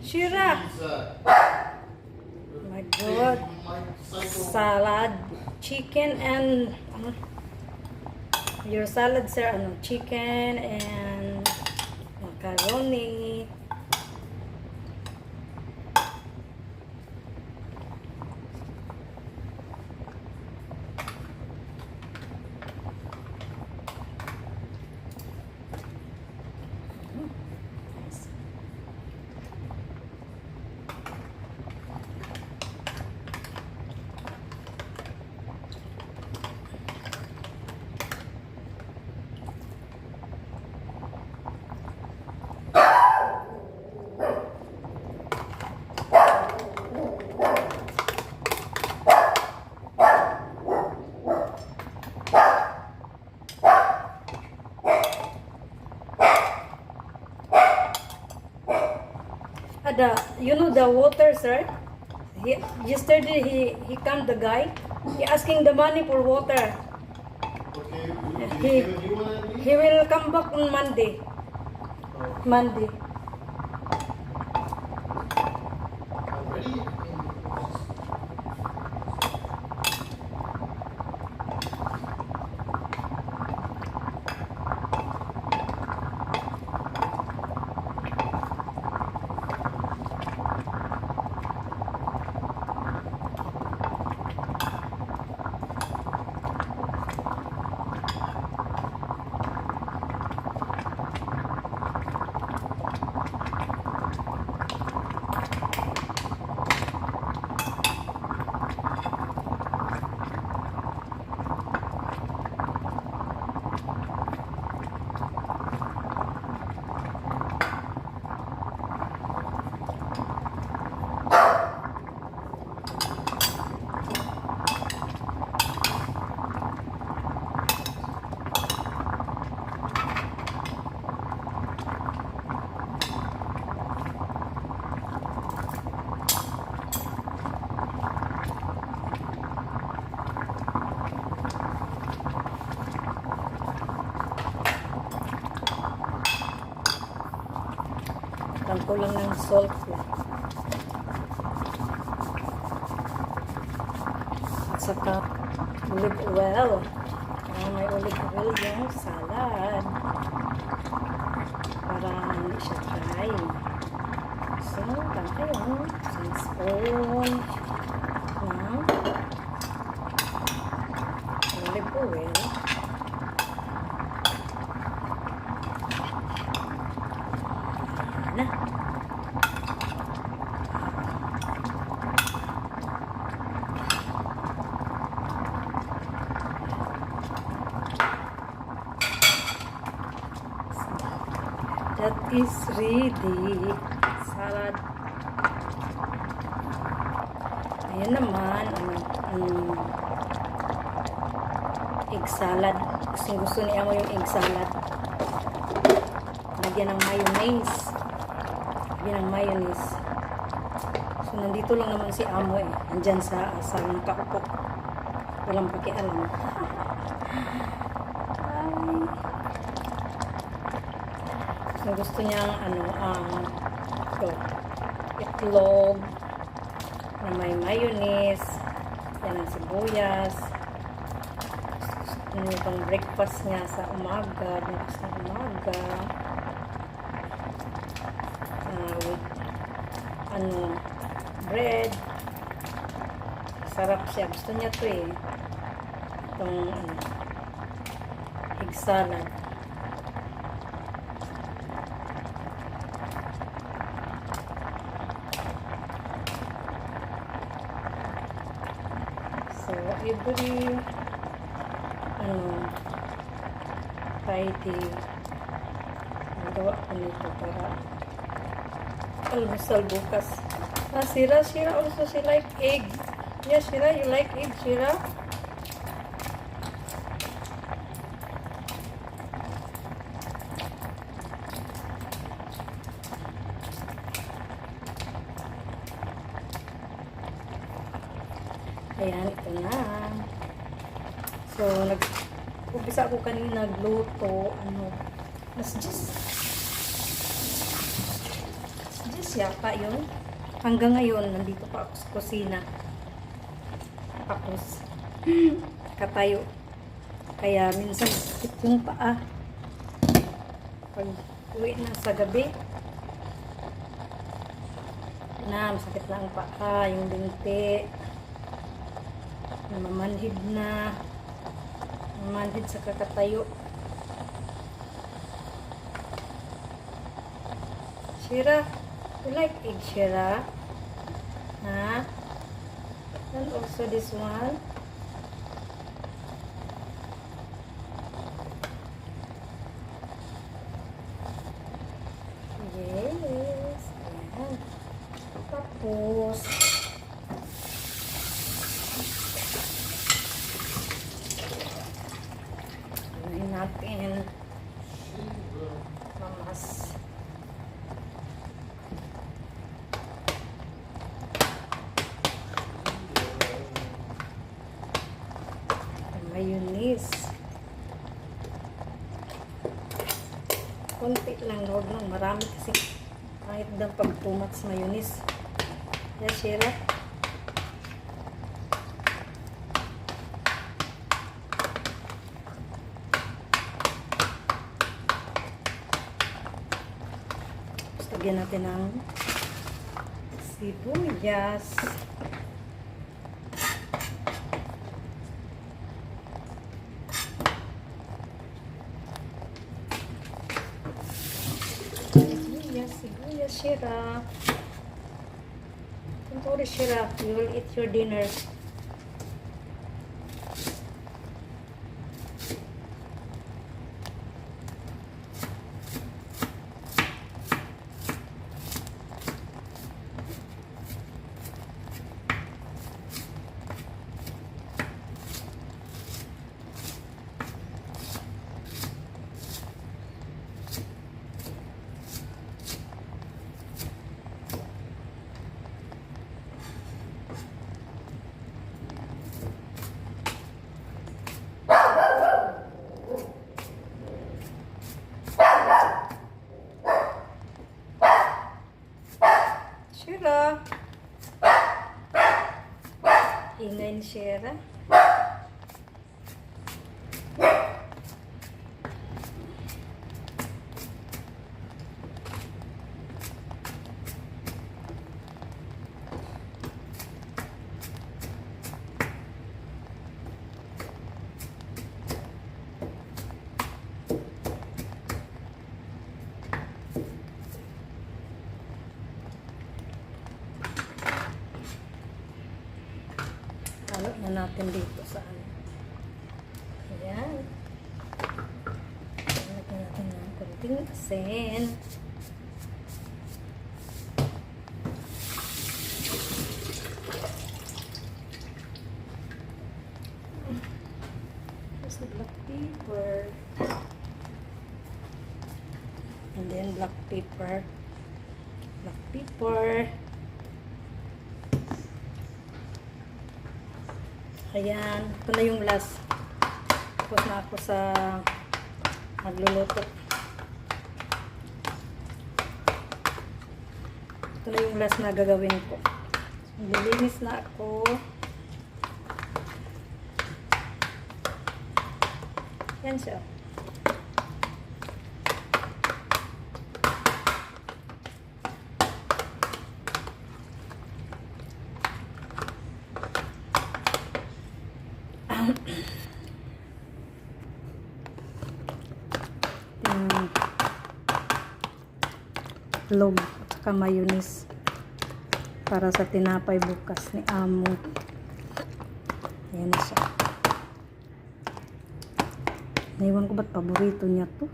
Shira. My God. Salad, chicken and your salad, sir. Chicken and macaroni. You know the water, sir. Yesterday he come the guy. He asking the money for water. Okay. He will come back on Monday. Monday. Ready? Ko lang ng salt lang. At saka olive oil. May olive oil yung salad. Para hindi siya dry. So, tayo isang spoon ng olive oil. That is ready. Salad. Ayan naman, egg salad. Gusto niya mo yung egg salad. Lagyan ng mayonnaise. Lagyan ng mayonnaise. So, nandito lang naman si Amo eh. Andyan sa nakaupo. Walang pakialam. So, gusto niyang itlog na may mayonnaise, yan ang sibuyas. Gusto niya itong breakfast niya sa umaga, with bread. Sarap siya. Gusto niya to eh. Itong egg salad. So, every Friday nagawa ko nito para almusal bukas. Shira also she like egg. Yes, Shira, you like egg, Shira? Ayan, ito na. So, nag-upisa ako kanina nagluto. Mas just Yes, yata yun. Hanggang ngayon, nandito pa ako sa kusina. Tapos, katayo. Kaya minsan, sakit yung paa. Pag uwi na sa gabi, masakit na ang paa, yung binti. Namamanhid na. Namamanhid sa kakatayo. Shira, you like egg, Shira? Huh? And also this one. Yes. Ayan. Tapos, gawin natin mamas. Mayonnaise. Konti lang, huwag nang marami kasi kahit daw pag too much mayonnaise. Yan, Shira. Tapos lagyan natin ng sibuyas. Sibuyas, Shira. Don't worry, Shira. You will eat your dinner. Shira. Ingay ni Shira. Halo na natin dito sa ano. Ayan. Lagyan natin ng konting asin. Tapos black pepper. And then black pepper. Black pepper. Ayan, ito na yung last. Tapos na ako sa magluluto. Ito na yung last na gagawin ko. Nililinis na ako. Yan siya. Log at saka mayonnaise para sa tinapay bukas ni Amo. Ayan na siya. Naiwan ko ba't paborito niya to.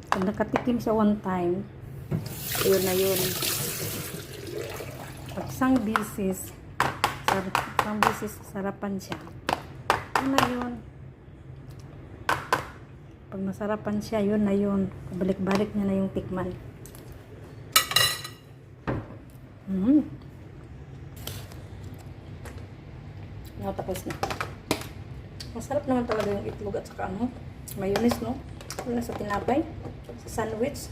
Pag nakatikim siya one time, yun na yun. Pag isang bisis sarapan siya. Yun na yun. Pag masarapan siya, yun na yun. Balik-balik niya na yung tikman. Tapos na. Masarap naman talaga yung itlog at saka ano, mayonnaise, no? Wala sa tinapay, sa sandwich,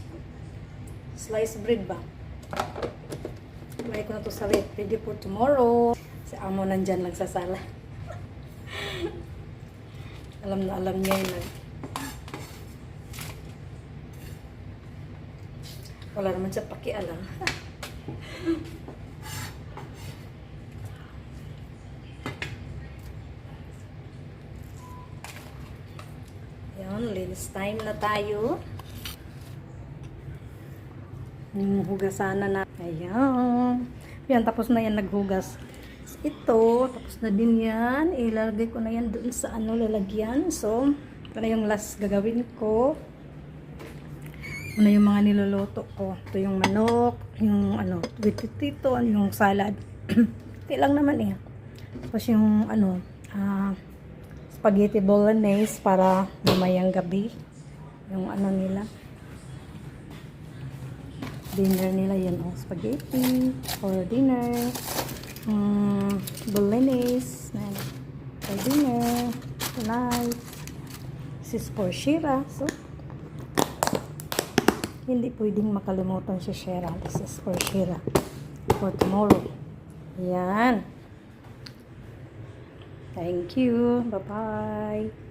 sliced bread ba? Lagay ko na to sa ref. Ready for tomorrow. Si amo nandyan lang sa sala. Alam na alam niya yun. Wala naman siya pakialam. Yan, linis time na tayo. Yung hugasan na. Ayan. Yan, tapos na yan naghugas. Ito, tapos na din yan. Ilalagay ko na yan doon sa lalagyan. So, ito na yung last gagawin ko. Ito na yung mga niluluto ko. Ito yung manok, yung with potato, yung salad. Ito lang naman eh. Tapos yung spaghetti bolognese para mamayang gabi. Yung nila. Dinner nila yan. Spaghetti for dinner. Bolognese for dinner tonight. This is for Shira. So, hindi pwedeng makalimutan si Shira. This is for Shira for tomorrow. Yan. Thank you. Bye-bye.